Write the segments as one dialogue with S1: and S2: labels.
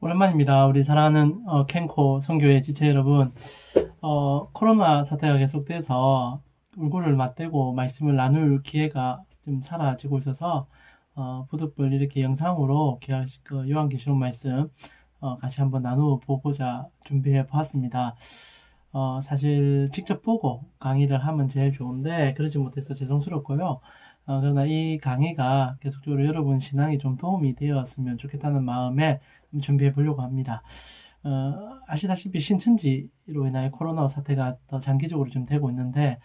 S1: 오랜만입니다. 우리 사랑하는 캔코 선교회 지체 여러분. 코로나 사태가 계속돼서 얼굴을 맞대고 말씀을 나눌 기회가 좀 사라지고 있어서 부득불 이렇게 영상으로 요한계시록 말씀 같이 한번 나누어보고자 준비해 보았습니다. 사실 직접 보고 강의를 하면 제일 좋은데 그러지 못해서 죄송스럽고요. 그러나 이 강의가 계속적으로 여러분 신앙에 좀 도움이 되었으면 좋겠다는 마음에 준비해 보려고 합니다. 아시다시피 신천지로 인하여 코로나 사태가 더 장기적으로 좀 되고 있는데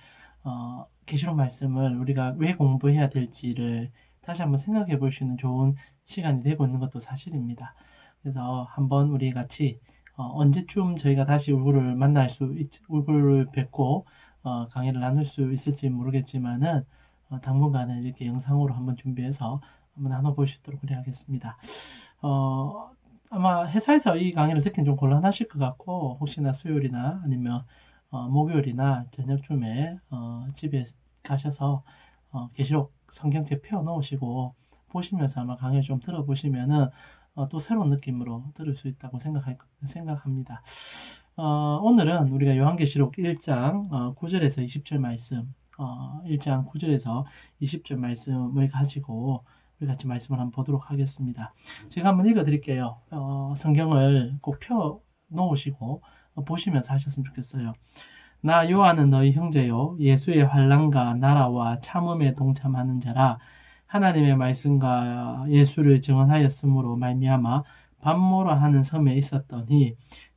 S1: 계시록 말씀을 우리가 왜 공부해야 될지를 다시 한번 생각해 볼 수 있는 좋은 시간이 되고 있는 것도 사실입니다. 그래서 한번 우리 같이 언제쯤 저희가 다시 얼굴을 뵙고 강의를 나눌 수 있을지 모르겠지만은 당분간은 이렇게 영상으로 한번 준비해서 한번 나눠볼 수 있도록 그래야겠습니다. 아마 회사에서 이 강의를 듣기는 좀 곤란하실 것 같고 혹시나 수요일이나 아니면 목요일이나 저녁쯤에 집에 가셔서 계시록 성경책 펴 놓으시고 보시면서 아마 강의를 좀 들어보시면은 또 새로운 느낌으로 들을 수 있다고 생각합니다. 오늘은 우리가 요한계시록 1장 9절에서 20절 말씀 1장 9절에서 20절 말씀을 가지고 우리 같이 말씀을 한번 보도록 하겠습니다. 제가 한번 읽어 드릴게요. 성경을 꼭 펴 놓으시고 보시면서 하셨으면 좋겠어요. 나 요한은 너희 형제요 예수의 환난과 나라와 참음에 동참하는 자라. 하나님의 말씀과 예수를 증언하였으므로 말미암아 밤모라 하는 섬에 있었더니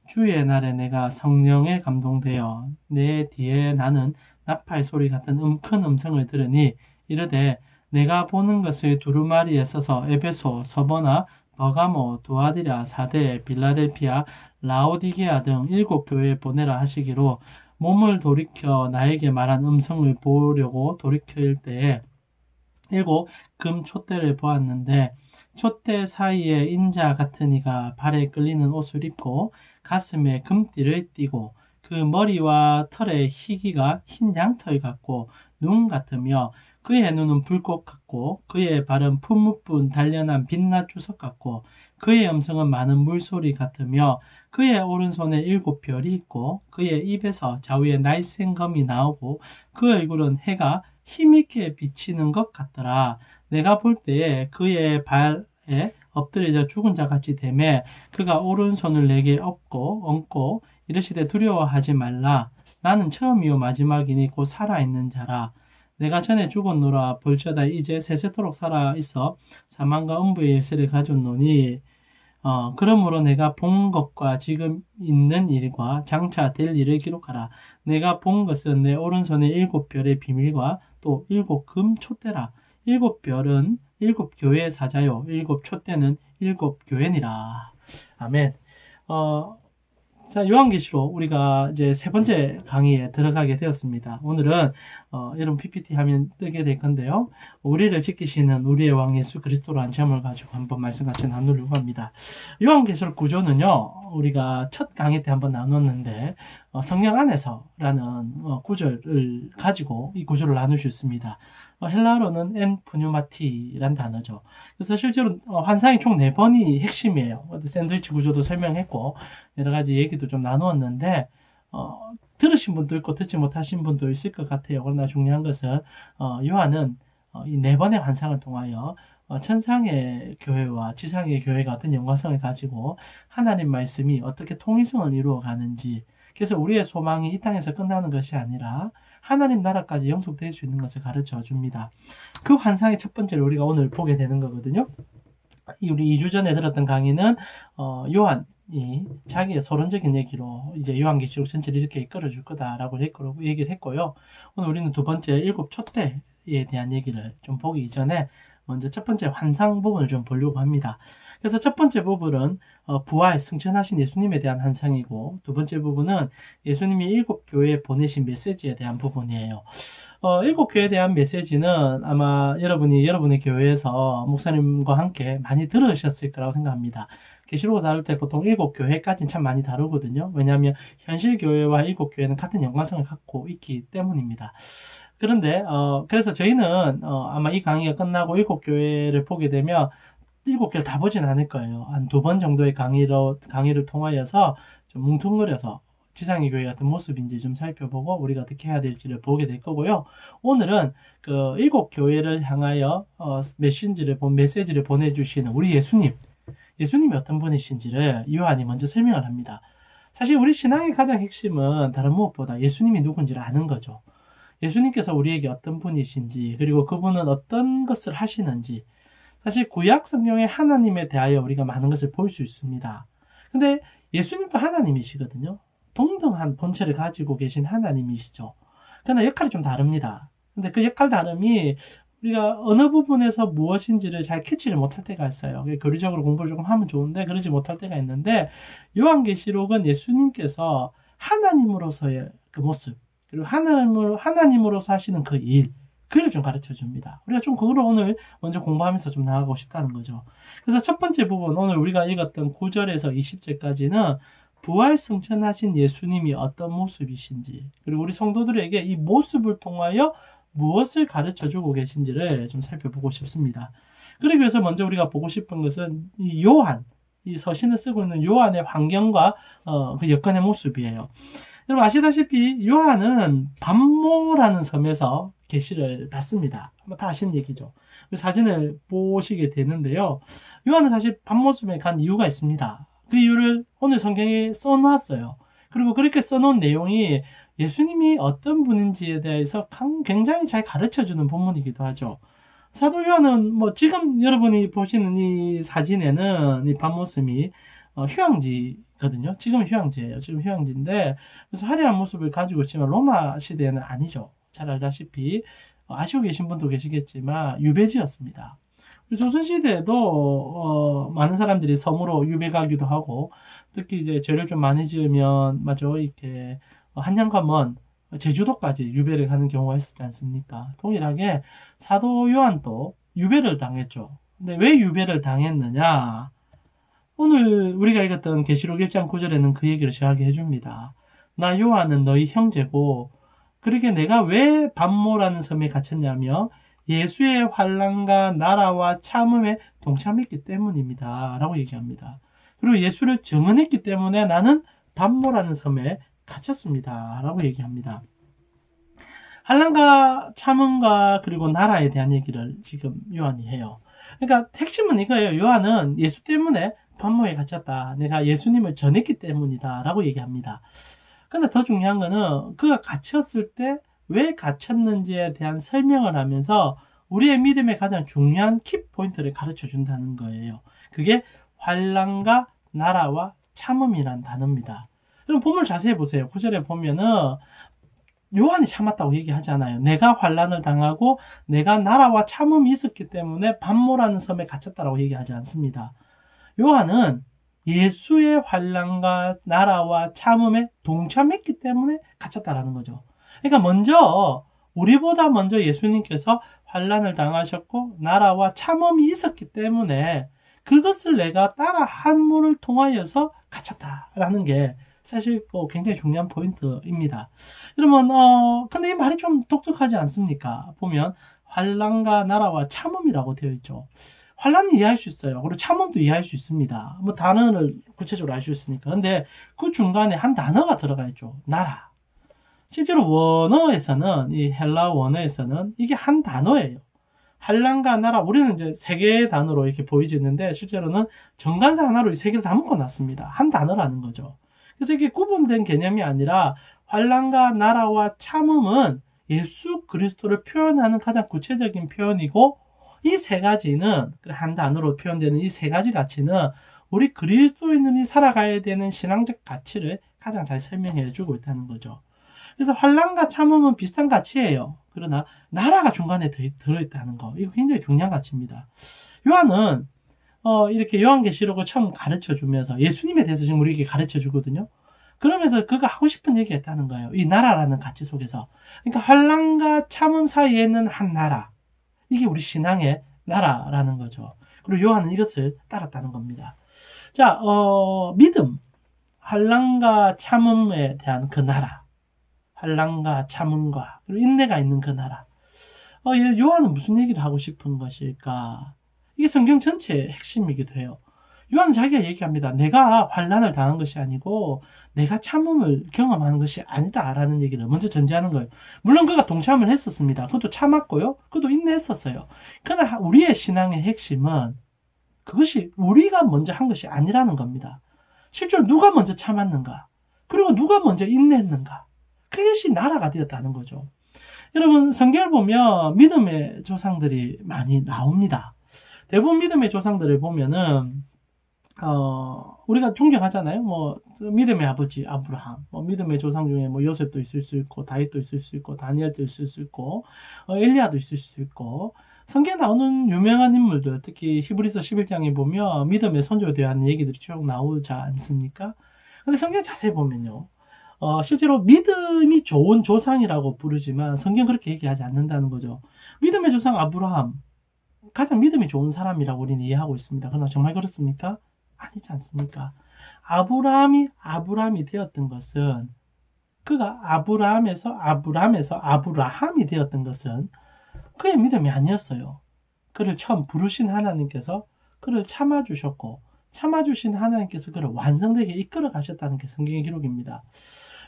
S1: 주의 날에 내가 성령에 감동되어 내 뒤에 나는 나팔 소리 같은 큰 음성을 들으니 이르되 내가 보는 것을 두루마리에 써서 에베소, 서버나, 버가모, 두아디라, 사데, 빌라델피아, 라오디게아 등 7교회에 보내라 하시기로 몸을 돌이켜 나에게 말한 음성을 보려고 돌이킬 때에 7 금촛대를 보았는데 촛대 사이에 인자 같은 이가 발에 끌리는 옷을 입고 가슴에 금띠를 띠고 그 머리와 털의 희기가 흰 양털 같고 눈 같으며 그의 눈은 불꽃 같고 그의 발은 푸무뿐 단련한 빛나 주석 같고 그의 음성은 많은 물소리 같으며 그의 오른손에 7별이 있고 그의 입에서 좌우에 날쌘검이 나오고 그 얼굴은 해가 힘있게 비치는 것 같더라. 내가 볼 때에 그의 발에 엎드려져 죽은 자 같이 되매 그가 오른손을 내게 얹고 이르시되 두려워하지 말라. 나는 처음이요 마지막이니 곧 살아있는 자라. 내가 전에 죽었노라. 볼지어다 이제 세세토록 살아있어 사망과 음부의 열쇠를 가졌노니 그러므로 내가 본 것과 지금 있는 일과 장차 될 일을 기록하라. 내가 본 것은 내 오른손에 7별의 비밀과 또 7금 촛대라. 7별은 7교회의 사자요 7촛대는 7교회니라. 아멘. 자, 요한계시록 우리가 이제 세 번째 강의에 들어가게 되었습니다. 오늘은 여러분 PPT 화면 뜨게 될 건데요. 우리를 지키시는 우리의 왕 예수 그리스도라는 제목을 가지고 한번 말씀 같이 나누려고 합니다. 요한계시록 구조는요. 우리가 첫 강의 때 한번 나눴는데 성령 안에서라는 구절을 가지고 이 구조를 나눌 수 있습니다. 헬라어로는 엔 푸뉴마티란 단어죠. 그래서 실제로 환상이 총 4번이 핵심이에요. 샌드위치 구조도 설명했고 여러 가지 얘기도 좀 나누었는데 들으신 분도 있고 듣지 못하신 분도 있을 것 같아요. 그러나 중요한 것은 요한은 이 4번의 환상을 통하여 천상의 교회와 지상의 교회가 어떤 연관성을 가지고 하나님 말씀이 어떻게 통일성을 이루어 가는지, 그래서 우리의 소망이 이 땅에서 끝나는 것이 아니라 하나님 나라까지 영속될 수 있는 것을 가르쳐 줍니다. 그 환상의 첫 번째를 우리가 오늘 보게 되는 거거든요. 우리 2주 전에 들었던 강의는 요한이 자기의 서론적인 얘기로 이제 요한계시록 전체를 이렇게 이끌어줄 거다라고 얘기를 했고요. 오늘 우리는 두 번째 7촛대에 대한 얘기를 좀 보기 이전에 먼저 첫 번째 환상 부분을 좀 보려고 합니다. 그래서 첫 번째 부분은 부활, 승천하신 예수님에 대한 환상이고, 두 번째 부분은 예수님이 7교회에 보내신 메시지에 대한 부분이에요. 7교회에 대한 메시지는 아마 여러분의 교회에서 목사님과 함께 많이 들으셨을 거라고 생각합니다. 계시록을 다룰 때 보통 7교회까지는 참 많이 다루거든요. 왜냐하면 현실 교회와 7교회는 같은 연관성을 갖고 있기 때문입니다. 그런데 그래서 저희는 아마 이 강의가 끝나고 7교회를 보게 되면 7개를 다 보진 않을 거예요. 한 2번 정도의 강의를 통하여서 좀 뭉뚱그려서 지상의 교회 같은 모습인지 좀 살펴보고 우리가 어떻게 해야 될지를 보게 될 거고요. 오늘은 그 7교회를 향하여 메시지를 보내주시는 우리 예수님이 어떤 분이신지를 요한이 먼저 설명을 합니다. 사실 우리 신앙의 가장 핵심은 다른 무엇보다 예수님이 누군지를 아는 거죠. 예수님께서 우리에게 어떤 분이신지, 그리고 그분은 어떤 것을 하시는지, 사실 구약 성경에 하나님에 대하여 우리가 많은 것을 볼 수 있습니다. 근데 예수님도 하나님이시거든요. 동등한 본체를 가지고 계신 하나님이시죠. 그러나 역할이 좀 다릅니다. 근데 그 역할 다름이 우리가 어느 부분에서 무엇인지를 잘 캐치를 못할 때가 있어요. 교리적으로 공부를 조금 하면 좋은데 그러지 못할 때가 있는데, 요한계시록은 예수님께서 하나님으로서의 그 모습, 그리고 하나님으로서 하시는 그 일, 그를 좀 가르쳐 줍니다. 우리가 좀 그걸 오늘 먼저 공부하면서 좀 나아가고 싶다는 거죠. 그래서 첫 번째 부분, 오늘 우리가 읽었던 9절에서 20절까지는 부활 승천하신 예수님이 어떤 모습이신지, 그리고 우리 성도들에게 이 모습을 통하여 무엇을 가르쳐 주고 계신지를 좀 살펴보고 싶습니다. 그러기 위해서 먼저 우리가 보고 싶은 것은 이 요한, 이 서신을 쓰고 있는 요한의 환경과 그 여건의 모습이에요. 여러분 아시다시피 요한은 반모라는 섬에서 계시를 받습니다. 다 아시는 얘기죠. 사진을 보시게 되는데요. 요한은 사실 반모섬에 간 이유가 있습니다. 그 이유를 오늘 성경에 써놨어요. 그리고 그렇게 써놓은 내용이 예수님이 어떤 분인지에 대해서 굉장히 잘 가르쳐주는 본문이기도 하죠. 사도 요한은 지금 여러분이 보시는 이 사진에는 이 반모섬이 휴양지거든요. 지금 휴양지예요. 지금 휴양지인데, 그래서 화려한 모습을 가지고 있지만 로마 시대에는 아니죠. 잘 알다시피 아시고 계신 분도 계시겠지만 유배지였습니다. 조선시대에도 많은 사람들이 섬으로 유배 가기도 하고, 특히 이제 죄를 좀 많이 지으면 이렇게 한양과 먼 제주도까지 유배를 가는 경우가 있었지 않습니까? 동일하게 사도 요한도 유배를 당했죠. 근데 왜 유배를 당했느냐? 오늘 우리가 읽었던 계시록 1장 9절에는 그 얘기를 시작하게 해줍니다. 나 요한은 너희 형제고, 그러게 내가 왜 반모라는 섬에 갇혔냐며 예수의 환난과 나라와 참음에 동참했기 때문입니다. 라고 얘기합니다. 그리고 예수를 증언했기 때문에 나는 반모라는 섬에 갇혔습니다. 라고 얘기합니다. 환난과 참음과 그리고 나라에 대한 얘기를 지금 요한이 해요. 그러니까 핵심은 이거예요. 요한은 예수 때문에 반모에 갇혔다. 내가 예수님을 전했기 때문이다. 라고 얘기합니다. 근데 더 중요한 거는 그가 갇혔을 때 왜 갇혔는지에 대한 설명을 하면서 우리의 믿음의 가장 중요한 키포인트를 가르쳐 준다는 거예요. 그게 환난과 나라와 참음이란 단어입니다. 여러분 본문을 자세히 보세요. 9절에 보면은 요한이 참았다고 얘기하잖아요. 내가 환난을 당하고 내가 나라와 참음이 있었기 때문에 반모라는 섬에 갇혔다라고 얘기하지 않습니다. 요한은 예수의 환난과 나라와 참음에 동참했기 때문에 갇혔다라는 거죠. 그러니까 우리보다 먼저 예수님께서 환난을 당하셨고 나라와 참음이 있었기 때문에 그것을 내가 따라 한물을 통하여서 갇혔다라는 게 사실 굉장히 중요한 포인트입니다. 여러분, 근데 이 말이 좀 독특하지 않습니까? 보면 환난과 나라와 참음이라고 되어 있죠. 환난은 이해할 수 있어요. 그리고 참음도 이해할 수 있습니다. 단어를 구체적으로 알 수 있으니까. 근데 그 중간에 한 단어가 들어가 있죠. 나라. 실제로 원어에서는, 이 헬라 원어에서는 이게 한 단어예요. 환난과 나라, 우리는 이제 세 개의 단어로 이렇게 보여지는데, 실제로는 정관사 하나로 이 세 개를 다 묶어놨습니다. 한 단어라는 거죠. 그래서 이게 구분된 개념이 아니라, 환난과 나라와 참음은 예수 그리스도를 표현하는 가장 구체적인 표현이고, 이 세 가지는, 한 단어로 표현되는 이 세 가지 가치는 우리 그리스도인들이 살아가야 되는 신앙적 가치를 가장 잘 설명해 주고 있다는 거죠. 그래서 환난과 참음은 비슷한 가치예요. 그러나 나라가 중간에 들어있다는 거, 이거 굉장히 중요한 가치입니다. 요한은 이렇게 요한계시록을 처음 가르쳐 주면서 예수님에 대해서 지금 우리에게 가르쳐 주거든요. 그러면서 그가 하고 싶은 얘기가 있다는 거예요. 이 나라라는 가치 속에서. 그러니까 환난과 참음 사이에는 한 나라, 이게 우리 신앙의 나라라는 거죠. 그리고 요한은 이것을 따랐다는 겁니다. 자, 믿음, 환난과 참음에 대한 그 나라, 환난과 참음과 그리고 인내가 있는 그 나라. 요한은 무슨 얘기를 하고 싶은 것일까? 이게 성경 전체의 핵심이기도 해요. 요한 자기가 얘기합니다. 내가 환난을 당한 것이 아니고 내가 참음을 경험하는 것이 아니다라는 얘기를 먼저 전제하는 거예요. 물론 그가 동참을 했었습니다. 그것도 참았고요. 그것도 인내했었어요. 그러나 우리의 신앙의 핵심은 그것이 우리가 먼저 한 것이 아니라는 겁니다. 실제로 누가 먼저 참았는가? 그리고 누가 먼저 인내했는가? 그것이 나라가 되었다는 거죠. 여러분, 성경을 보면 믿음의 조상들이 많이 나옵니다. 대부분 믿음의 조상들을 보면은 우리가 존경하잖아요. 믿음의 아버지 아브라함, 믿음의 조상 중에 요셉도 있을 수 있고, 다윗도 있을 수 있고, 다니엘도 있을 수 있고, 엘리야도 있을 수 있고, 성경에 나오는 유명한 인물들, 특히 히브리서 11장에 보면 믿음의 선조에 대한 얘기들이 쭉 나오지 않습니까? 근데 성경 자세히 보면요. 실제로 믿음이 좋은 조상이라고 부르지만 성경 그렇게 얘기하지 않는다는 거죠. 믿음의 조상 아브라함, 가장 믿음이 좋은 사람이라고 우리는 이해하고 있습니다. 그러나 정말 그렇습니까? 아니지 않습니까? 아브라함이 되었던 것은, 그가 아브라함에서 아브라함이 되었던 것은 그의 믿음이 아니었어요. 그를 처음 부르신 하나님께서 그를 참아주셨고, 참아주신 하나님께서 그를 완성되게 이끌어 가셨다는 게 성경의 기록입니다.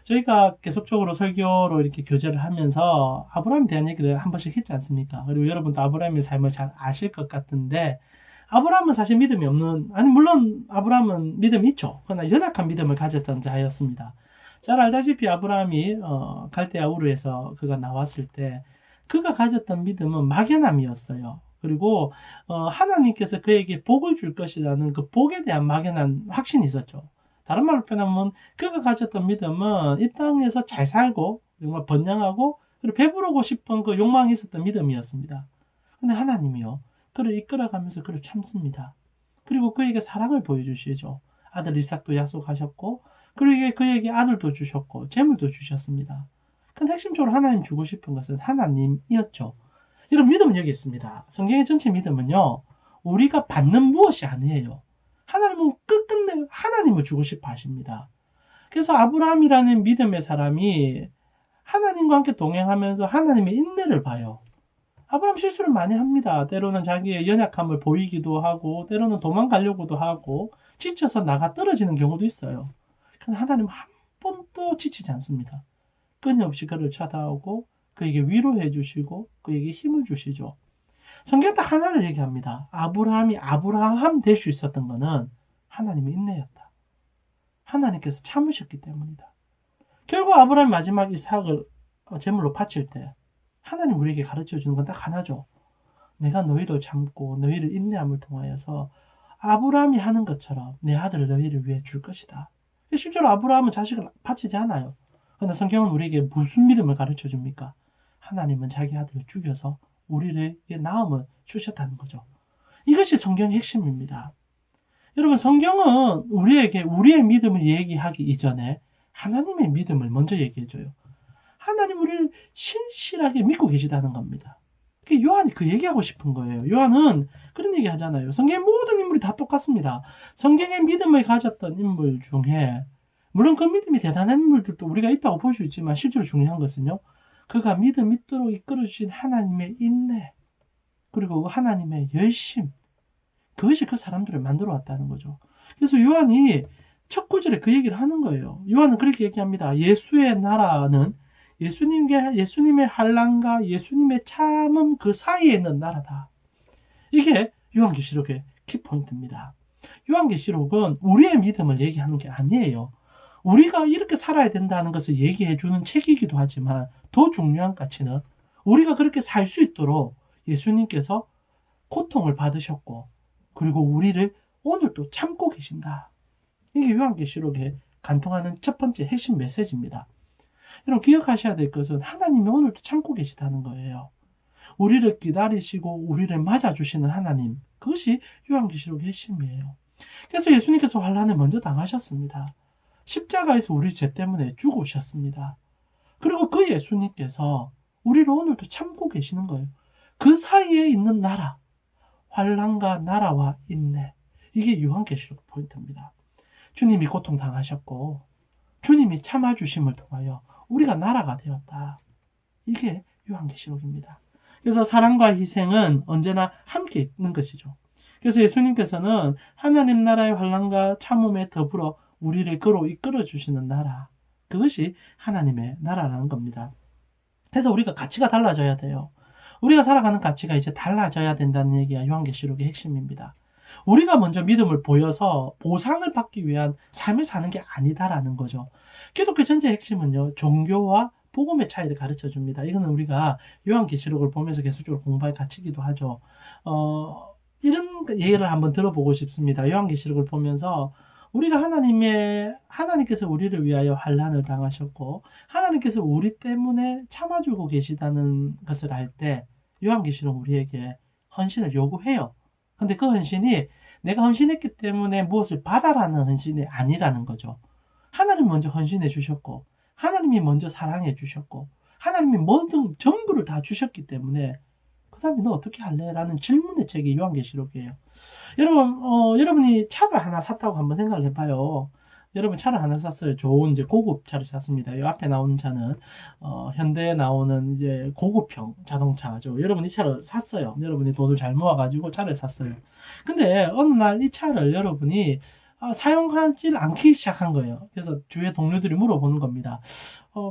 S1: 저희가 계속적으로 설교로 이렇게 교제를 하면서 아브라함에 대한 얘기를 한 번씩 했지 않습니까? 그리고 여러분도 아브라함의 삶을 잘 아실 것 같은데, 아브라함은 사실 믿음이 없는, 물론 아브라함은 믿음이 있죠. 그러나 연약한 믿음을 가졌던 자였습니다. 잘 알다시피 아브라함이 갈대아 우르에서 그가 나왔을 때 그가 가졌던 믿음은 막연함이었어요. 그리고 하나님께서 그에게 복을 줄 것이라는 그 복에 대한 막연한 확신이 있었죠. 다른 말로 표현하면 그가 가졌던 믿음은 이 땅에서 잘 살고 정말 번영하고 그리고 배부르고 싶은 그 욕망이 있었던 믿음이었습니다. 근데 하나님이요, 그를 이끌어가면서 그를 참습니다. 그리고 그에게 사랑을 보여주시죠. 아들 이삭도 약속하셨고, 그리고 그에게 아들도 주셨고 재물도 주셨습니다. 근데 핵심적으로 하나님 주고 싶은 것은 하나님이었죠. 이런 믿음은 여기 있습니다. 성경의 전체 믿음은요, 우리가 받는 무엇이 아니에요. 하나님은 끝끝내 하나님을 주고 싶어 하십니다. 그래서 아브라함이라는 믿음의 사람이 하나님과 함께 동행하면서 하나님의 인내를 봐요. 아브라함 실수를 많이 합니다. 때로는 자기의 연약함을 보이기도 하고, 때로는 도망가려고도 하고, 지쳐서 나가 떨어지는 경우도 있어요. 그런데 하나님 한 번도 지치지 않습니다. 끊임없이 그를 찾아오고 그에게 위로해 주시고 그에게 힘을 주시죠. 성경 딱 하나를 얘기합니다. 아브라함이 아브라함 될 수 있었던 것은 하나님의 인내였다. 하나님께서 참으셨기 때문이다. 결국 아브라함이 마지막 이삭을 제물로 바칠 때 하나님 우리에게 가르쳐 주는 건 딱 하나죠. 내가 너희를 참고 너희를 인내함을 통하여서 아브라함이 하는 것처럼 내 아들을 너희를 위해 줄 것이다. 실제로 아브라함은 자식을 바치지 않아요. 그런데 성경은 우리에게 무슨 믿음을 가르쳐 줍니까? 하나님은 자기 아들을 죽여서 우리를 나음을 주셨다는 거죠. 이것이 성경의 핵심입니다. 여러분, 성경은 우리에게 우리의 믿음을 얘기하기 이전에 하나님의 믿음을 먼저 얘기해줘요. 하나님 우리를 신실하게 믿고 계시다는 겁니다. 요한이 그 얘기하고 싶은 거예요. 요한은 그런 얘기 하잖아요. 성경의 모든 인물이 다 똑같습니다. 성경의 믿음을 가졌던 인물 중에, 물론 그 믿음이 대단한 인물들도 우리가 있다고 볼 수 있지만 실제로 중요한 것은요, 그가 믿음 있도록 이끌어주신 하나님의 인내, 그리고 하나님의 열심, 그것이 그 사람들을 만들어 왔다는 거죠. 그래서 요한이 첫 구절에 그 얘기를 하는 거예요. 요한은 그렇게 얘기합니다. 예수의 나라는 예수님의 환난과 예수님의 참음 그 사이에 있는 나라다. 이게 요한계시록의 키포인트입니다. 요한계시록은 우리의 믿음을 얘기하는 게 아니에요. 우리가 이렇게 살아야 된다는 것을 얘기해주는 책이기도 하지만 더 중요한 가치는 우리가 그렇게 살 수 있도록 예수님께서 고통을 받으셨고 그리고 우리를 오늘도 참고 계신다. 이게 요한계시록에 간통하는 첫 번째 핵심 메시지입니다. 여러분, 기억하셔야 될 것은 하나님이 오늘도 참고 계시다는 거예요. 우리를 기다리시고 우리를 맞아주시는 하나님, 그것이 요한계시록의 핵심이에요. 그래서 예수님께서 환난을 먼저 당하셨습니다. 십자가에서 우리 죄 때문에 죽으셨습니다. 그리고 그 예수님께서 우리를 오늘도 참고 계시는 거예요. 그 사이에 있는 나라, 환난과 나라와 인내, 이게 요한계시록 포인트입니다. 주님이 고통당하셨고 주님이 참아주심을 통하여 우리가 나라가 되었다. 이게 요한계시록입니다. 그래서 사랑과 희생은 언제나 함께 있는 것이죠. 그래서 예수님께서는 하나님 나라의 환난과 참음에 더불어 우리를 그로 이끌어 주시는 나라, 그것이 하나님의 나라라는 겁니다. 그래서 우리가 가치가 달라져야 돼요. 우리가 살아가는 가치가 이제 달라져야 된다는 얘기가 요한계시록의 핵심입니다. 우리가 먼저 믿음을 보여서 보상을 받기 위한 삶을 사는 게 아니다라는 거죠. 기독교 전체의 핵심은요, 종교와 복음의 차이를 가르쳐 줍니다. 이거는 우리가 요한계시록을 보면서 계속적으로 공부할 가치이기도 하죠. 이런 예를 한번 들어보고 싶습니다. 요한계시록을 보면서 우리가 하나님께서 우리를 위하여 환난을 당하셨고 하나님께서 우리 때문에 참아주고 계시다는 것을 알 때 요한계시록 우리에게 헌신을 요구해요. 근데 그 헌신이 내가 헌신했기 때문에 무엇을 받아라는 헌신이 아니라는 거죠. 하나님 먼저 헌신해 주셨고 하나님이 먼저 사랑해 주셨고 하나님이 모든 전부를 다 주셨기 때문에 그 다음에 너 어떻게 할래? 라는 질문의 책이 요한계시록이에요. 여러분이 차를 하나 샀다고 한번 생각을 해봐요. 여러분 차를 하나 샀어요. 좋은 이제 고급 차를 샀습니다. 이 앞에 나오는 차는 현대에 나오는 이제 고급형 자동차죠. 여러분 이 차를 샀어요. 여러분이 돈을 잘 모아가지고 차를 샀어요. 근데 어느 날 이 차를 여러분이 사용하지 않기 시작한 거예요. 그래서 주위의 동료들이 물어보는 겁니다.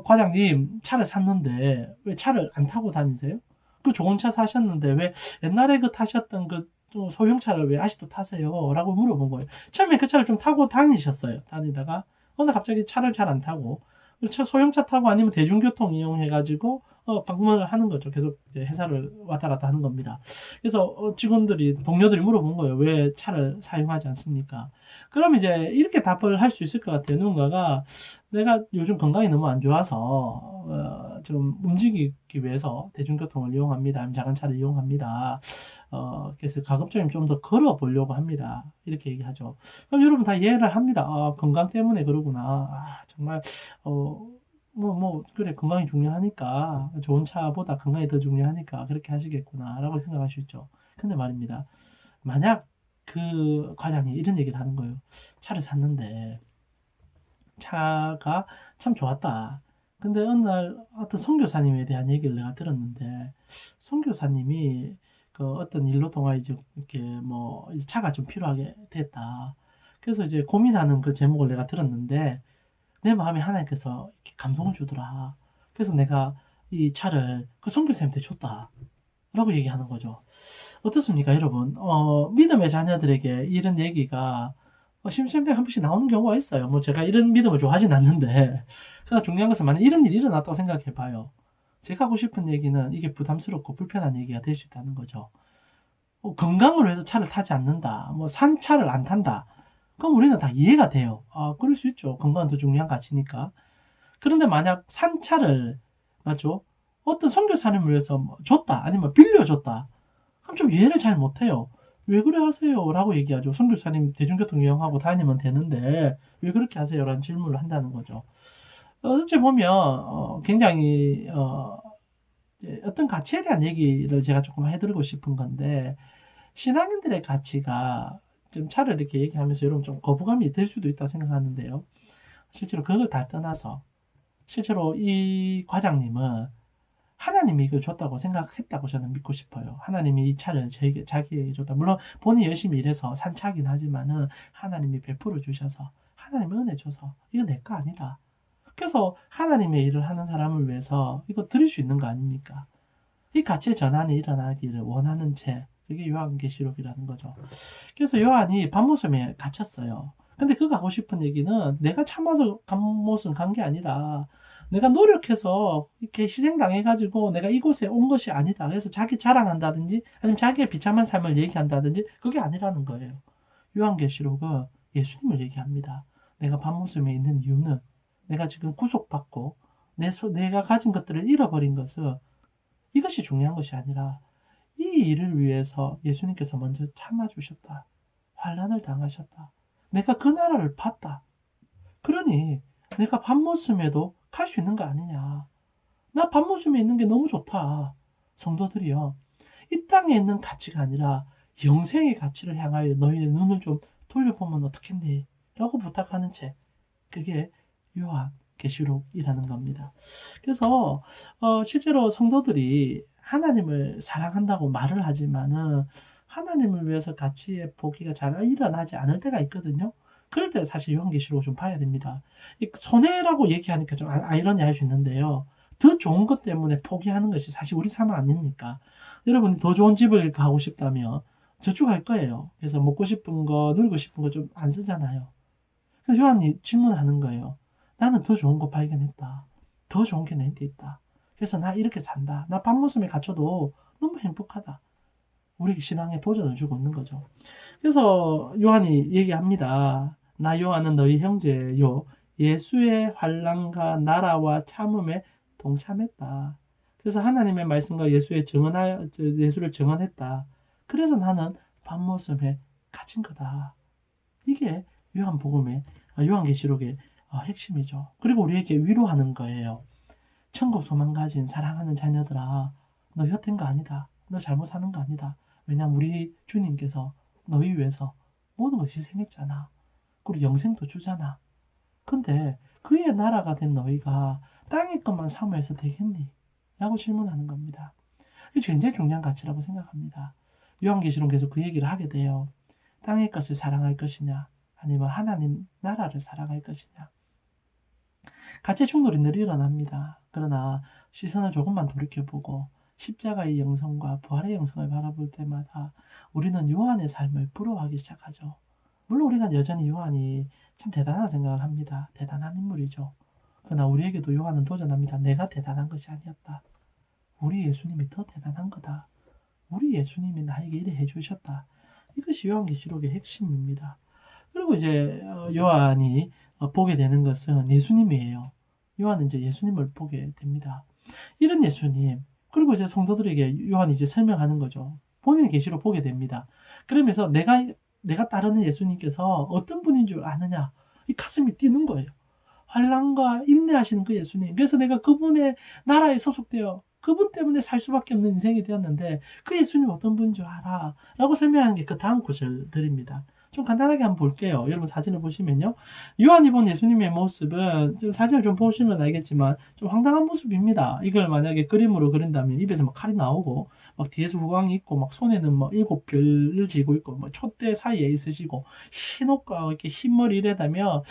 S1: 과장님 차를 샀는데 왜 차를 안 타고 다니세요? 그 좋은 차 사셨는데 왜 옛날에 그 타셨던 그 소형차를 왜 아직도 타세요? 라고 물어본 거예요. 처음에 그 차를 좀 타고 다니셨어요. 다니다가 어느 갑자기 차를 잘 안 타고 소형차 타고 아니면 대중교통 이용해가지고 방문을 하는 거죠. 계속 회사를 왔다 갔다 하는 겁니다. 그래서 동료들이 물어본 거예요. 왜 차를 사용하지 않습니까? 그럼 이제 이렇게 답을 할 수 있을 것 같아요. 누군가가 내가 요즘 건강이 너무 안 좋아서 좀 움직이기 위해서 대중교통을 이용합니다. 작은 차를 이용합니다. 그래서 가급적이면 좀 더 걸어 보려고 합니다. 이렇게 얘기하죠. 그럼 여러분 다 이해를 합니다. 건강 때문에 그러구나. 정말 그래, 건강이 중요하니까, 좋은 차보다 건강이 더 중요하니까, 그렇게 하시겠구나, 라고 생각할 수 있죠. 근데 말입니다. 만약 그 과장이 이런 얘기를 하는 거예요. 차를 샀는데, 차가 참 좋았다. 근데 어느 날 어떤 선교사님에 대한 얘기를 내가 들었는데, 선교사님이 그 어떤 일로 통하여 이렇게 이제 차가 좀 필요하게 됐다. 그래서 이제 고민하는 그 제목을 내가 들었는데, 내 마음에 하나님께서 이렇게 감동을 주더라. 그래서 내가 이 차를 그 선교사님한테 줬다. 라고 얘기하는 거죠. 어떻습니까, 여러분? 믿음의 자녀들에게 이런 얘기가 심심하게 한 번씩 나오는 경우가 있어요. 제가 이런 믿음을 좋아하진 않는데, 그러나 중요한 것은 만약 이런 일이 일어났다고 생각해 봐요. 제가 하고 싶은 얘기는 이게 부담스럽고 불편한 얘기가 될 수 있다는 거죠. 건강을 위해서 차를 타지 않는다. 산 차를 안 탄다. 그럼 우리는 다 이해가 돼요. 그럴 수 있죠. 건강은 더 중요한 가치니까. 그런데 만약 산 차를, 맞죠? 어떤 선교사님을 위해서 줬다. 아니면 빌려줬다. 그럼 좀 이해를 잘 못해요. 왜 그래 하세요? 라고 얘기하죠. 선교사님 대중교통 이용하고 다니면 되는데 왜 그렇게 하세요? 라는 질문을 한다는 거죠. 어찌 보면 굉장히 어떤 가치에 대한 얘기를 제가 조금 해드리고 싶은 건데 신앙인들의 가치가 좀 차를 이렇게 얘기하면서 여러분 좀 거부감이 들 수도 있다고 생각하는데요. 실제로 그걸 다 떠나서 실제로 이 과장님은 하나님이 이걸 줬다고 생각했다고 저는 믿고 싶어요. 하나님이 이 차를 자기에게 줬다. 물론 본인이 열심히 일해서 산 차긴 하지만은 하나님이 베풀어 주셔서 하나님이 은혜 줘서 이거 내 거 아니다. 그래서 하나님의 일을 하는 사람을 위해서 이거 드릴 수 있는 거 아닙니까? 이 가치의 전환이 일어나기를 원하는 채 그게 요한계시록이라는 거죠. 그래서 요한이 밤모섬에 갇혔어요. 근데 그가 하고 싶은 얘기는 내가 참아서 밤모섬 간 게 아니다. 내가 노력해서 이렇게 희생당해가지고 내가 이곳에 온 것이 아니다. 그래서 자기 자랑한다든지 아니면 자기의 비참한 삶을 얘기한다든지 그게 아니라는 거예요. 요한계시록은 예수님을 얘기합니다. 내가 밤모섬에 있는 이유는 내가 지금 구속받고 내가 가진 것들을 잃어버린 것은 이것이 중요한 것이 아니라 이 일을 위해서 예수님께서 먼저 참아주셨다. 환난을 당하셨다. 내가 그 나라를 봤다. 그러니 내가 밤모섬에도 갈 수 있는 거 아니냐. 나 밤모섬에 있는 게 너무 좋다. 성도들이요. 이 땅에 있는 가치가 아니라 영생의 가치를 향하여 너희의 눈을 좀 돌려보면 어떻겠니? 라고 부탁하는 책. 그게 요한계시록이라는 겁니다. 그래서 실제로 성도들이 하나님을 사랑한다고 말을 하지만은 하나님을 위해서 가치의 포기가 잘 일어나지 않을 때가 있거든요. 그럴 때 사실 요한계시록을 좀 봐야 됩니다. 손해라고 얘기하니까 좀 아이러니할 수 있는데요. 더 좋은 것 때문에 포기하는 것이 사실 우리 삶 아닙니까? 여러분이 더 좋은 집을 가고 싶다면 저축할 거예요. 그래서 먹고 싶은 거, 놀고 싶은 거 좀 안 쓰잖아요. 그래서 요한이 질문하는 거예요. 나는 더 좋은 거 발견했다. 더 좋은 게 내 데 있다. 그래서 나 이렇게 산다. 나 밤모습에 갇혀도 너무 행복하다. 우리 신앙에 도전을 주고 있는 거죠. 그래서 요한이 얘기합니다. 나 요한은 너희 형제요. 예수의 환난과 나라와 참음에 동참했다. 그래서 하나님의 말씀과 예수를 증언했다. 그래서 나는 밤모습에 갇힌 거다. 이게 요한복음의 요한계시록의 핵심이죠. 그리고 우리에게 위로하는 거예요. 천국 소망 가진 사랑하는 자녀들아, 너 헛된 거 아니다. 너 잘못 사는 거 아니다. 왜냐면 우리 주님께서 너희 위해서 모든 걸 희생했잖아. 그리고 영생도 주잖아. 근데 그의 나라가 된 너희가 땅의 것만 사모해서 되겠니? 라고 질문하는 겁니다. 이게 굉장히 중요한 가치라고 생각합니다. 요한계시록 계속 그 얘기를 하게 돼요. 땅의 것을 사랑할 것이냐, 아니면 하나님 나라를 사랑할 것이냐. 가치 충돌이 늘 일어납니다. 그러나 시선을 조금만 돌이켜보고 십자가의 영성과 부활의 영성을 바라볼 때마다 우리는 요한의 삶을 부러워하기 시작하죠. 물론 우리가 여전히 요한이 참 대단하다 생각을 합니다. 대단한 인물이죠. 그러나 우리에게도 요한은 도전합니다. 내가 대단한 것이 아니었다. 우리 예수님이 더 대단한 거다. 우리 예수님이 나에게 이래 해주셨다. 이것이 요한계시록의 핵심입니다. 그리고 이제 요한이 보게 되는 것은 예수님이에요. 요한은 이제 예수님을 보게 됩니다. 이런 예수님, 그리고 이제 성도들에게 요한이 이제 설명하는 거죠. 본인의 계시로 보게 됩니다. 그러면서 내가 따르는 예수님께서 어떤 분인 줄 아느냐? 이 가슴이 뛰는 거예요. 환난과 인내하시는 그 예수님. 그래서 내가 그분의 나라에 소속되어 그분 때문에 살 수밖에 없는 인생이 되었는데 그 예수님 어떤 분인 줄 알아? 라고 설명하는 게 그 다음 구절들입니다. 좀 간단하게 한번 볼게요. 여러분 사진을 보시면요. 요한이 본 예수님의 모습은 좀 사진을 좀 보시면 알겠지만 좀 황당한 모습입니다. 이걸 만약에 그림으로 그린다면 입에서 막 칼이 나오고 막 뒤에서 후광이 있고 막 손에는 뭐 7별을 쥐고 있고 뭐 촛대 사이에 있으시고 흰 옷과 이렇게 흰 머리 이래다면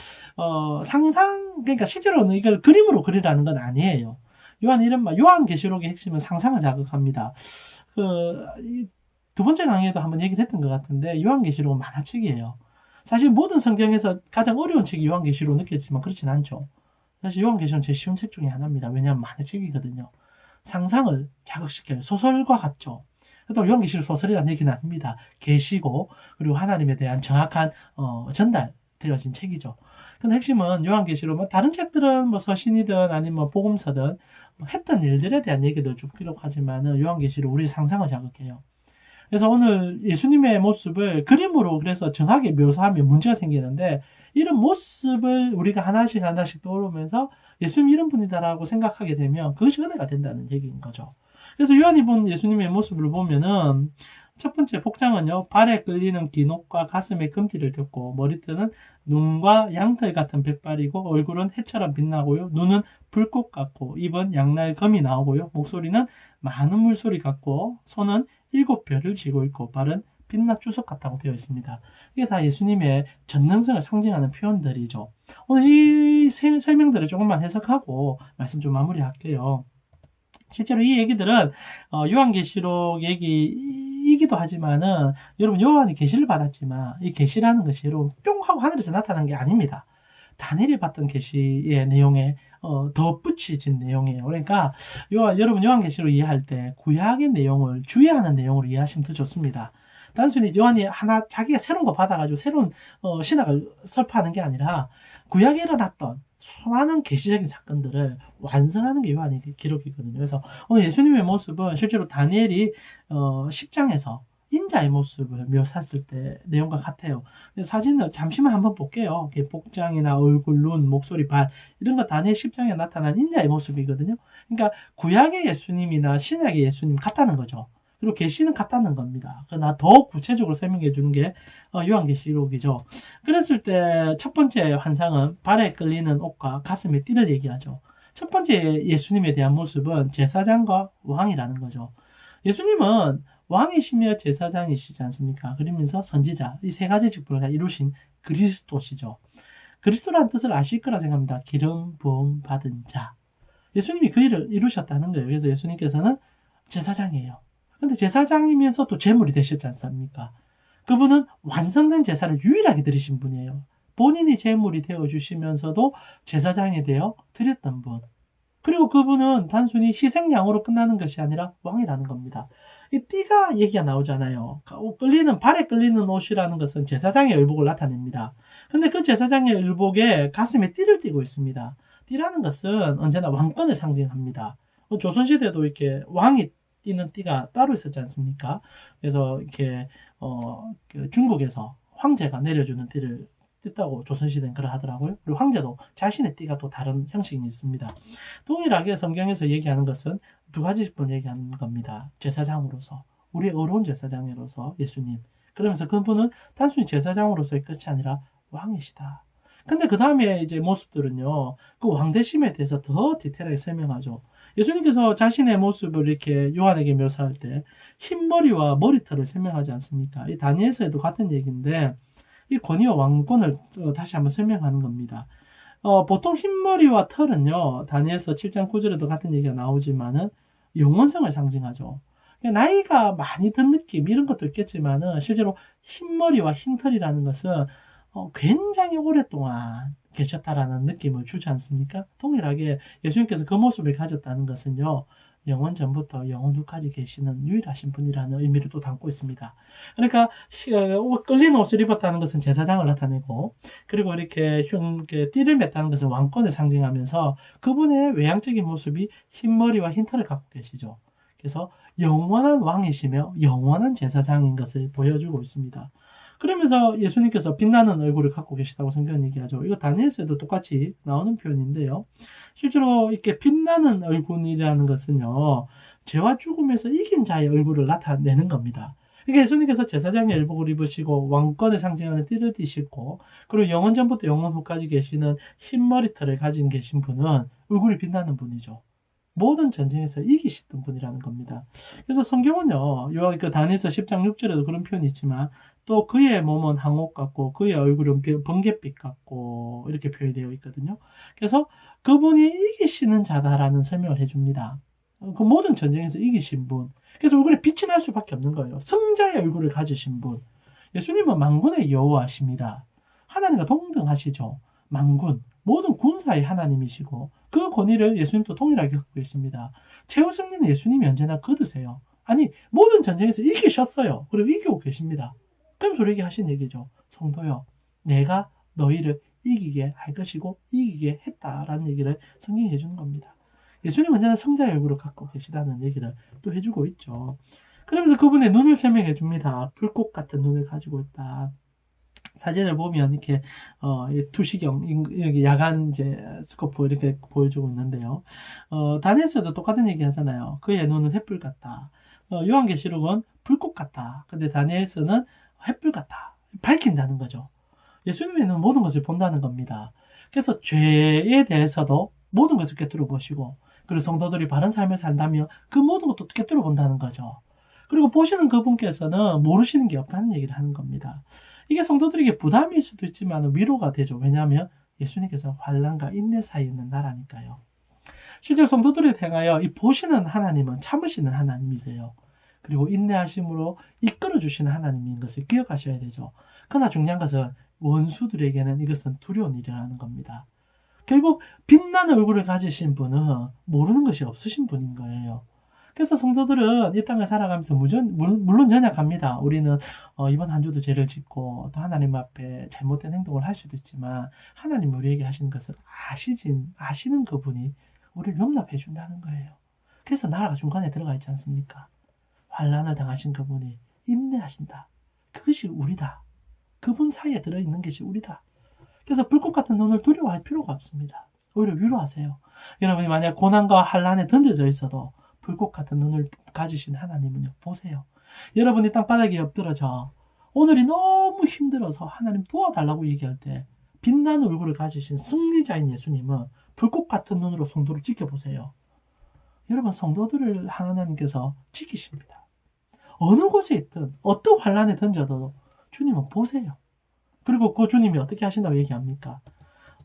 S1: 그러니까 실제로는 이걸 그림으로 그리라는 건 아니에요. 요한계시록의 핵심은 상상을 자극합니다. 두 번째 강의에도 한번 얘기를 했던 것 같은데 요한계시록은 만화책이에요. 사실 모든 성경에서 가장 어려운 책이 요한계시록 느꼈지만 그렇진 않죠. 사실 요한계시록은 제일 쉬운 책 중에 하나입니다. 왜냐하면 만화책이거든요. 상상을 자극시켜요. 소설과 같죠. 또 요한계시록 소설이라는 얘기는 아닙니다. 계시고 그리고 하나님에 대한 정확한 전달되어진 책이죠. 근데 핵심은 요한계시록 다른 책들은 뭐 서신이든 아니면 뭐 복음서든 했던 일들에 대한 얘기들 쭉 기록하지만은 요한계시록 우리 상상을 자극해요. 그래서 오늘 예수님의 모습을 그림으로 그래서 정확하게 묘사하면 문제가 생기는데 이런 모습을 우리가 하나씩 떠오르면서 예수님 이런 분이다라고 생각하게 되면 그것이 은혜가 된다는 얘기인 거죠. 그래서 요한이 본 예수님의 모습을 보면은 첫 번째 복장은요, 발에 끌리는 긴 옷과 가슴에 금띠를 덮고 머리띠는 눈과 양털 같은 백발이고 얼굴은 해처럼 빛나고요. 눈은 불꽃 같고 입은 양날 검이 나오고요. 목소리는 많은 물소리 같고 손은 7별을 쥐고 있고 발은 빛낮 주석 같다고 되어 있습니다. 이게 다 예수님의 전능성을 상징하는 표현들이죠. 오늘 이 설명들을 조금만 해석하고 말씀 좀 마무리할게요. 실제로 이 얘기들은 요한계시록 얘기이기도 하지만은 여러분 요한이 계시를 받았지만 이 계시라는 것이 여러분 뿅 하고 하늘에서 나타난 게 아닙니다. 다니엘이 받던 계시의 내용에 덧붙여진 내용이에요. 그러니까 여러분 요한계시록 이해할 때 구약의 내용을 주의하는 내용으로 이해하시면 더 좋습니다. 단순히 요한이 자기가 새로운 거 받아가지고 새로운 신학을 설파하는 게 아니라 구약에 일어났던 수많은 계시적인 사건들을 완성하는 게 요한의 기록이거든요. 그래서 오늘 예수님의 모습은 실제로 다니엘이 10장에서 인자의 모습을 묘사했을 때 내용과 같아요. 사진을 잠시만 한번 볼게요. 복장이나 얼굴, 눈, 목소리, 발 이런 거 다니엘 10장에 나타난 인자의 모습이거든요. 그러니까 구약의 예수님이나 신약의 예수님 같다는 거죠. 그리고 계시는 같다는 겁니다. 그러나 더 구체적으로 설명해 주는 게 요한계시록이죠. 그랬을 때 첫 번째 환상은 발에 끌리는 옷과 가슴에 띠를 얘기하죠. 첫 번째 예수님에 대한 모습은 제사장과 왕이라는 거죠. 예수님은 왕이시며 제사장이시지 않습니까? 그러면서 선지자, 이 세 가지 직분을 다 이루신 그리스도시죠. 그리스도라는 뜻을 아실 거라 생각합니다. 기름 부음 받은 자. 예수님이 그 일을 이루셨다는 거예요. 그래서 예수님께서는 제사장이에요. 근데 제사장이면서 또 제물이 되셨지 않습니까? 그분은 완성된 제사를 유일하게 드리신 분이에요. 본인이 제물이 되어주시면서도 제사장이 되어 드렸던 분. 그리고 그분은 단순히 희생양으로 끝나는 것이 아니라 왕이라는 겁니다. 이 띠가 얘기가 나오잖아요. 발에 끌리는 옷이라는 것은 제사장의 의복을 나타냅니다. 근데 그 제사장의 의복에 가슴에 띠를 띠고 있습니다. 띠라는 것은 언제나 왕권을 상징합니다. 조선시대도 이렇게 왕이 띠는 띠가 따로 있었지 않습니까? 그래서 이렇게 중국에서 황제가 내려주는 띠를 띠다고 조선시대는 그러하더라고요. 그리고 황제도 자신의 띠가 또 다른 형식이 있습니다. 동일하게 성경에서 얘기하는 것은 두 가지 분 얘기하는 겁니다. 제사장으로서, 우리의 어려운 제사장으로서 예수님. 그러면서 그분은 단순히 제사장으로서의 끝이 아니라 왕이시다. 근데 그 다음에 이제 모습들은요, 그 왕대심에 대해서 더 디테일하게 설명하죠. 예수님께서 자신의 모습을 이렇게 요한에게 묘사할 때 흰머리와 머리털을 설명하지 않습니까? 이 다니엘서에도 같은 얘기인데 이 권위와 왕권을 다시 한번 설명하는 겁니다. 보통 흰머리와 털은요, 다니엘서 7장 9절에도 같은 얘기가 나오지만은 영원성을 상징하죠. 나이가 많이 든 느낌 이런 것도 있겠지만은 실제로 흰머리와 흰털이라는 것은 굉장히 오랫동안 계셨다라는 느낌을 주지 않습니까? 동일하게 예수님께서 그 모습을 가졌다는 것은요, 영원 전부터 영원 후까지 계시는 유일하신 분이라는 의미를 또 담고 있습니다. 그러니까 끌리는 옷을 입었다는 것은 제사장을 나타내고, 그리고 이렇게 띠를 맸다는 것은 왕권을 상징하면서 그분의 외향적인 모습이 흰머리와 흰털을 갖고 계시죠. 그래서 영원한 왕이시며 영원한 제사장인 것을 보여주고 있습니다. 그러면서 예수님께서 빛나는 얼굴을 갖고 계시다고 성경은 얘기하죠. 이거 다니엘서에도 똑같이 나오는 표현인데요. 실제로 이렇게 빛나는 얼굴이라는 것은요, 죄와 죽음에서 이긴 자의 얼굴을 나타내는 겁니다. 그러니까 예수님께서 제사장의 의복을 입으시고 왕권을 상징하는 띠를 띠시고, 그리고 영원 전부터 영원 후까지 계시는 흰 머리털을 가진 계신 분은 얼굴이 빛나는 분이죠. 모든 전쟁에서 이기시던 분이라는 겁니다. 그래서 성경은요, 그 다니엘서 10장 6절에도 그런 표현이 있지만 또 그의 몸은 항옥 같고 그의 얼굴은 번갯빛 같고 이렇게 표현되어 있거든요. 그래서 그분이 이기시는 자다라는 설명을 해줍니다. 그 모든 전쟁에서 이기신 분. 그래서 얼굴에 빛이 날 수밖에 없는 거예요. 승자의 얼굴을 가지신 분. 예수님은 만군의 여호와십니다. 하나님과 동등하시죠. 만군. 모든 군사의 하나님이시고 그 권위를 예수님도 동일하게 갖고 계십니다. 최후 승리는 예수님이 언제나 거두세요. 아니 모든 전쟁에서 이기셨어요. 그리고 이기고 계십니다. 그러면서 우리에게 하신 얘기죠. 성도요, 내가 너희를 이기게 할 것이고 이기게 했다라는 얘기를 성경이 해주는 겁니다. 예수님 언제나 성자의 얼굴을 갖고 계시다는 얘기를 또 해주고 있죠. 그러면서 그분의 눈을 설명해 줍니다. 불꽃 같은 눈을 가지고 있다. 사진을 보면 이렇게 투시경 이렇게 야간 이제 스코프 이렇게 보여주고 있는데요. 다니엘서도 똑같은 얘기 하잖아요. 그의 눈은 햇불 같다. 요한계시록은 불꽃 같다. 근데 다니엘서는 햇불 같다. 밝힌다는 거죠. 예수님의 눈은 모든 것을 본다는 겁니다. 그래서 죄에 대해서도 모든 것을 꿰뚫어 보시고, 그리고 성도들이 바른 삶을 산다면 그 모든 것도 꿰뚫어 본다는 거죠. 그리고 보시는 그분께서는 모르시는 게 없다는 얘기를 하는 겁니다. 이게 성도들에게 부담일 수도 있지만 위로가 되죠. 왜냐하면 예수님께서 환난과 인내 사이에 있는 나라니까요. 실제로 성도들을 향하여 이 보시는 하나님은 참으시는 하나님이세요. 그리고 인내하심으로 이끌어주시는 하나님인 것을 기억하셔야 되죠. 그러나 중요한 것은 원수들에게는 이것은 두려운 일이라는 겁니다. 결국 빛나는 얼굴을 가지신 분은 모르는 것이 없으신 분인 거예요. 그래서 성도들은 이 땅을 살아가면서 물론 연약합니다. 우리는 이번 한 주도 죄를 짓고 또 하나님 앞에 잘못된 행동을 할 수도 있지만 하나님 우리에게 하시는 것을 아시는 그분이 우리를 용납해 준다는 거예요. 그래서 나라가 중간에 들어가 있지 않습니까? 환난을 당하신 그분이 인내하신다. 그것이 우리다. 그분 사이에 들어있는 것이 우리다. 그래서 불꽃 같은 눈을 두려워할 필요가 없습니다. 오히려 위로하세요. 여러분이 만약 고난과 환난에 던져져 있어도 불꽃 같은 눈을 가지신 하나님은요, 보세요. 여러분이 땅바닥에 엎드러져 오늘이 너무 힘들어서 하나님 도와달라고 얘기할 때 빛나는 얼굴을 가지신 승리자인 예수님은 불꽃 같은 눈으로 성도를 지켜보세요. 여러분, 성도들을 하나님께서 지키십니다. 어느 곳에 있든 어떤 환란에 던져도 주님은 보세요. 그리고 그 주님이 어떻게 하신다고 얘기합니까?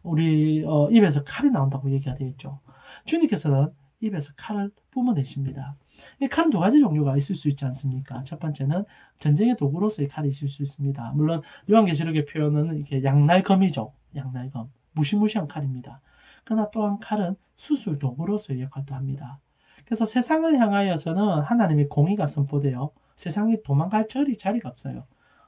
S1: 우리 입에서 칼이 나온다고 얘기가 되어 있죠. 주님께서는 입에서 칼을 뿜어내십니다. 이 칼은 두 가지 종류가 있을 수 있지 않습니까? 첫 번째는 전쟁의 도구로서의 칼이 있을 수 있습니다. 물론 요한계시록의 표현은 이게 양날검이죠. 양날검. 무시무시한 칼입니다. 그러나 또한 칼은 수술 도구로서의 역할도 합니다. 그래서 세상을 향하여서는 하나님의 공의가 선포되어 세상이 도망갈 자리가 없어요.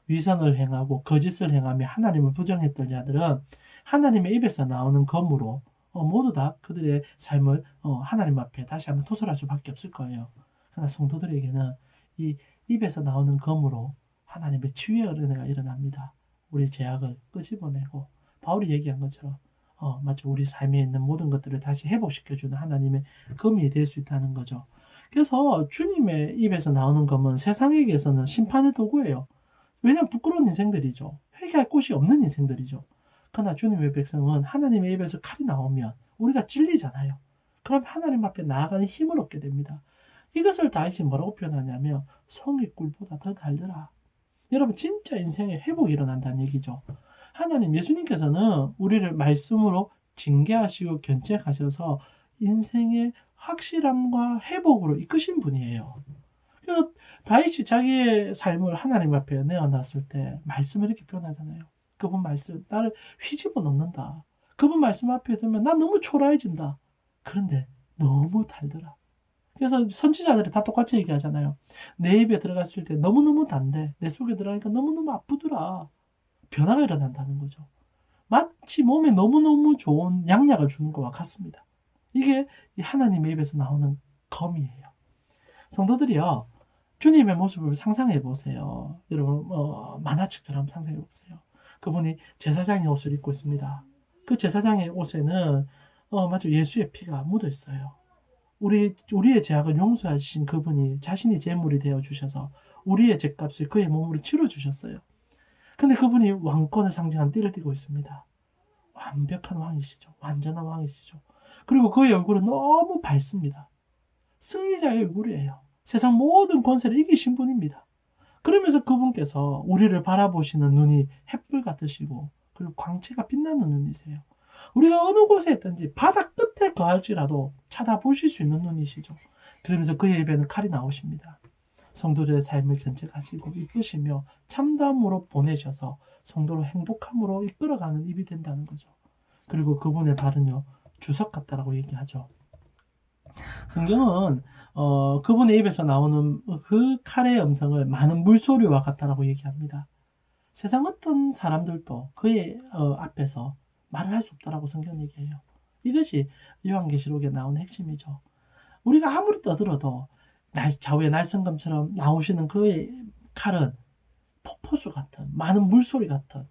S1: 위선을 행하고 거짓을 행하며 하나님을 부정했던 자들은 하나님의 입에서 나오는 검으로 모두 다 그들의 삶을 하나님 앞에 다시 한번 토설할 수밖에 없을 거예요. 그러나 성도들에게는 이 입에서 나오는 검으로 하나님의 치유의 은혜가 일어납니다. 우리 죄악을 끄집어내고 바울이 얘기한 것처럼 마치 우리 삶에 있는 모든 것들을 다시 회복시켜주는 하나님의 검이 될 수 있다는 거죠. 그래서 주님의 입에서 나오는 검은 세상에게서는 심판의 도구예요. 왜냐하면 부끄러운 인생들이죠. 회개할 곳이 없는 인생들이죠. 그러나 주님의 백성은 하나님의 입에서 칼이 나오면 우리가 찔리잖아요. 그럼 하나님 앞에 나아가는 힘을 얻게 됩니다. 이것을 다윗이 뭐라고 표현하냐면 송이 꿀보다 더 달더라. 여러분 진짜 인생에 회복이 일어난다는 얘기죠. 하나님 예수님께서는 우리를 말씀으로 징계하시고 견책하셔서 인생의 확실함과 회복으로 이끄신 분이에요. 그래서 다윗이 자기의 삶을 하나님 앞에 내어놨을 때 말씀을 이렇게 표현하잖아요. 그분 말씀 나를 휘집어 놓는다. 그분 말씀 앞에 들면 난 너무 초라해진다. 그런데 너무 달더라. 그래서 선지자들이 다 똑같이 얘기하잖아요. 내 입에 들어갔을 때 너무너무 단데 내 속에 들어가니까 너무너무 아프더라. 변화가 일어난다는 거죠. 마치 몸에 너무너무 좋은 양약을 주는 것과 같습니다. 이게 하나님의 입에서 나오는 검이에요. 성도들이요. 주님의 모습을 상상해 보세요. 여러분 만화책처럼 상상해 보세요. 그분이 제사장의 옷을 입고 있습니다. 그 제사장의 옷에는 마치 예수의 피가 묻어 있어요. 우리의 죄악을 용서하신 그분이 자신이 제물이 되어 주셔서 우리의 죄값을 그의 몸으로 치러 주셨어요. 근데 그분이 왕권을 상징한 띠를 띠고 있습니다. 완벽한 왕이시죠. 완전한 왕이시죠. 그리고 그의 얼굴은 너무 밝습니다. 승리자의 얼굴이에요. 세상 모든 권세를 이기신 분입니다. 그러면서 그분께서 우리를 바라보시는 눈이 햇불 같으시고 그리고 광채가 빛나는 눈이세요. 우리가 어느 곳에 있든지 바다 끝에 거할지라도 쳐다보실 수 있는 눈이시죠. 그러면서 그의 입에는 칼이 나오십니다. 성도들의 삶을 견책하시고 이끄시며 참담으로 보내셔서 성도를 행복함으로 이끌어가는 입이 된다는 거죠. 그리고 그분의 발은요 주석 같다라고 얘기하죠. 성경은 그분의 입에서 나오는 그 칼의 음성을 많은 물소리와 같다라고 얘기합니다. 세상 어떤 사람들도 그의 앞에서 말을 할 수 없다라고 성경 얘기해요. 이것이 요한계시록에 나오는 핵심이죠. 우리가 아무리 떠들어도 좌우의 날성검처럼 나오시는 그의 칼은 폭포수 같은 많은 물소리 같은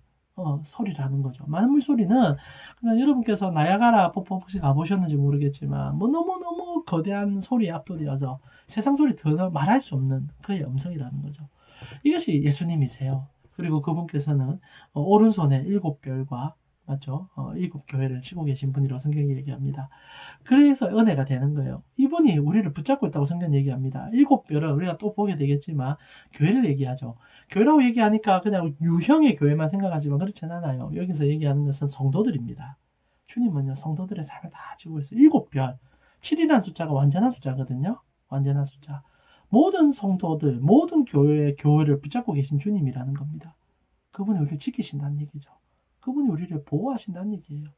S1: 소리라는 거죠. 많은 물소리는 그냥 여러분께서 나야가라 폭포 혹시 가보셨는지 모르겠지만 뭐 너무너무 거대한 소리에 압도되어서 세상 소리 더 말할 수 없는 그의 음성이라는 거죠. 이것이 예수님이세요. 그리고 그분께서는 오른손에 7별과 맞죠? 7교회를 치고 계신 분이라고 성경이 얘기합니다. 그래서 은혜가 되는 거예요. 이분이 우리를 붙잡고 있다고 성경 얘기합니다. 7별은 우리가 또 보게 되겠지만 교회를 얘기하죠. 교회라고 얘기하니까 그냥 유형의 교회만 생각하지만 그렇진 않아요. 여기서 얘기하는 것은 성도들입니다. 주님은요 성도들의 삶을 다 지고 있어요. 7별 7이라는 숫자가 완전한 숫자거든요. 완전한 숫자. 모든 성도들 모든 교회를 붙잡고 계신 주님이라는 겁니다. 그분이 우리를 지키신다는 얘기죠. 그분이 우리를 보호하신다는 얘기예요.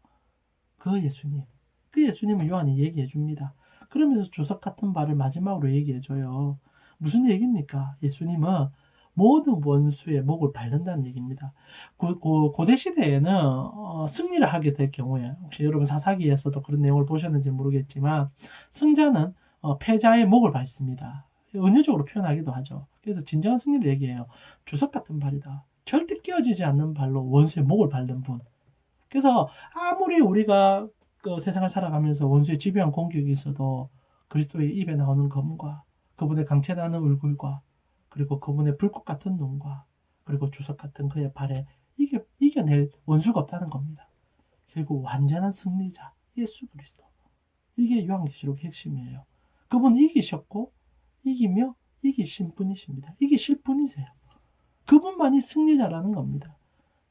S1: 그 예수님. 그 예수님을 요한이 얘기해 줍니다. 그러면서 주석 같은 바를 마지막으로 얘기해 줘요. 무슨 얘기입니까? 예수님은 모든 원수의 목을 밟는다는 얘기입니다. 고대 시대에는 승리를 하게 될 경우에 혹시 여러분 사사기에서도 그런 내용을 보셨는지 모르겠지만 승자는 패자의 목을 밟습니다. 은유적으로 표현하기도 하죠. 그래서 진정한 승리를 얘기해요. 주석 같은 발이다. 절대 끼어지지 않는 발로 원수의 목을 밟는 분. 그래서 아무리 우리가 그 세상을 살아가면서 원수의 집요한 공격이 있어도 그리스도의 입에 나오는 검과 그분의 강체나는 얼굴과 그리고 그분의 불꽃 같은 눈과 그리고 주석 같은 그의 발에 이겨낼 원수가 없다는 겁니다. 결국 완전한 승리자 예수 그리스도. 이게 요한계시록의 핵심이에요. 그분은 이기셨고 이기며 이기신 분이십니다. 이기실 분이세요. 그분만이 승리자라는 겁니다.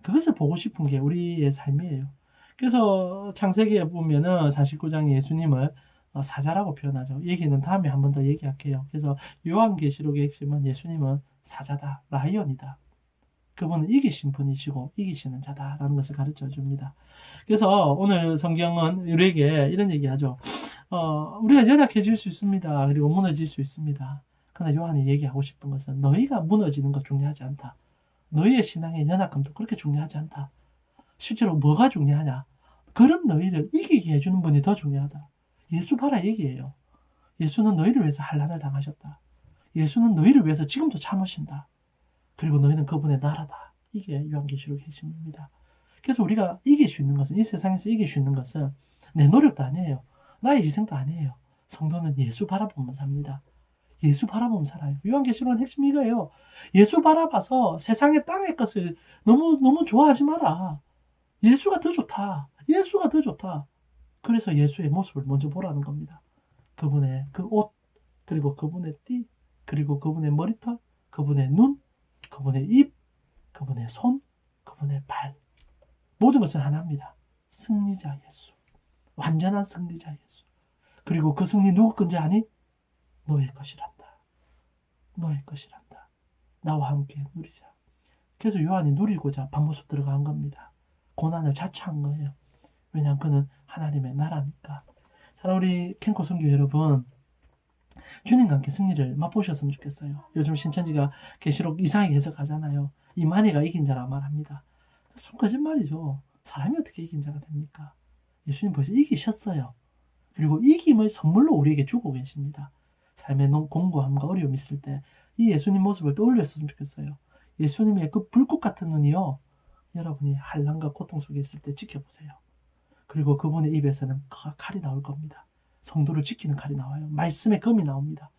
S1: 그것을 보고 싶은 게 우리의 삶이에요. 그래서 창세기에 보면은 49장에 예수님을 사자라고 표현하죠. 얘기는 다음에 한 번 더 얘기할게요. 그래서 요한계시록의 핵심은 예수님은 사자다, 라이언이다. 그분은 이기신 분이시고 이기시는 자다라는 것을 가르쳐 줍니다. 그래서 오늘 성경은 우리에게 이런 얘기하죠. 우리가 연약해질 수 있습니다. 그리고 무너질 수 있습니다. 그러나 요한이 얘기하고 싶은 것은 너희가 무너지는 것 중요하지 않다. 너희의 신앙의 연약함도 그렇게 중요하지 않다. 실제로 뭐가 중요하냐? 그런 너희를 이기게 해주는 분이 더 중요하다. 예수 봐라 얘기예요. 예수는 너희를 위해서 환난을 당하셨다. 예수는 너희를 위해서 지금도 참으신다. 그리고 너희는 그분의 나라다. 이게 요한계시록의 핵심입니다. 그래서 우리가 이길 수 있는 것은, 이 세상에서 이길 수 있는 것은 내 노력도 아니에요. 나의 희생도 아니에요. 성도는 예수 바라보면 삽니다. 예수 바라보면 살아요. 요한계시록의 핵심이 이거예요. 예수 바라봐서 세상의 땅의 것을 너무 좋아하지 마라. 예수가 더 좋다. 예수가 더 좋다. 그래서 예수의 모습을 먼저 보라는 겁니다. 그분의 그 옷, 그리고 그분의 띠, 그리고 그분의 머리털, 그분의 눈, 그분의 입, 그분의 손, 그분의 발. 모든 것은 하나입니다. 승리자 예수. 완전한 승리자 예수. 그리고 그 승리 누구 건지 아니? 너의 것이란다. 너의 것이란다. 나와 함께 누리자. 그래서 요한이 누리고자 방모습 들어간 겁니다. 고난을 자처한 거예요. 왜냐하면 그는 하나님의 나라니까. 사랑 우리 캔코 선교 여러분, 주님과 함께 승리를 맛보셨으면 좋겠어요. 요즘 신천지가 계시록 이상하게 해석하잖아요. 이만희가 이긴 자라 말합니다. 거짓말이죠. 사람이 어떻게 이긴 자가 됩니까? 예수님 벌써 이기셨어요. 그리고 이김을 선물로 우리에게 주고 계십니다. 삶의 공고함과 어려움이 있을 때 이 예수님 모습을 떠올렸으면 좋겠어요. 예수님의 그 불꽃 같은 눈이요, 여러분이 환난과 고통 속에 있을 때 지켜보세요. 그리고 그분의 입에서는 칼이 나올 겁니다. 성도를 지키는 칼이 나와요. 말씀의 검이 나옵니다.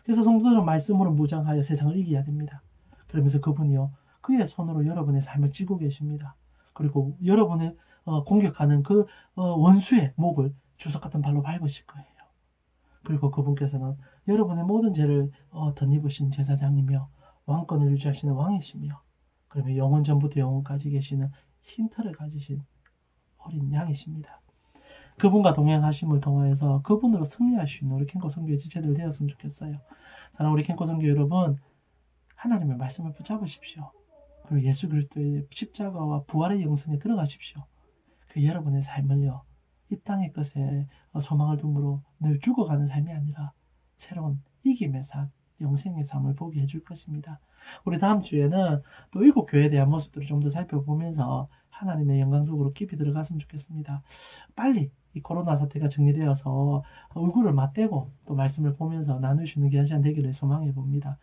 S1: 그래서 성도들은 말씀으로 무장하여 세상을 이겨야 됩니다. 그러면서 그분이요, 그의 손으로 여러분의 삶을 찌고 계십니다. 그리고 여러분의 공격하는 그 원수의 목을 주석 같은 발로 밟으실 거예요. 그리고 그분께서는 여러분의 모든 죄를 덧입으신 제사장이며 왕권을 유지하시는 왕이시며, 그러면 영원 전부터 영원까지 계시는 흰 털을 가지신 어린 양이십니다. 그분과 동행하심을 통하여서 그분으로 승리할 수 있는 우리 캔코 선교의 지체들 되었으면 좋겠어요. 사랑 우리 캔코 선교 여러분, 하나님의 말씀을 붙잡으십시오. 그리고 예수 그리스도의 십자가와 부활의 영성에 들어가십시오. 그 여러분의 삶을요, 이 땅의 것에 소망을 둠으로 늘 죽어가는 삶이 아니라 새로운 이김의 삶, 영생의 삶을 보게 해줄 것입니다. 우리 다음 주에는 또 일곱 교회에 대한 모습들을 좀 더 살펴보면서 하나님의 영광 속으로 깊이 들어갔으면 좋겠습니다. 빨리 이 코로나 사태가 정리되어서 얼굴을 맞대고 또 말씀을 보면서 나눌 수 있는 귀한 시간 되기를 소망해 봅니다.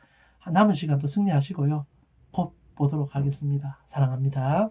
S1: 남은 시간도 승리하시고요. 곧 보도록 하겠습니다. 사랑합니다.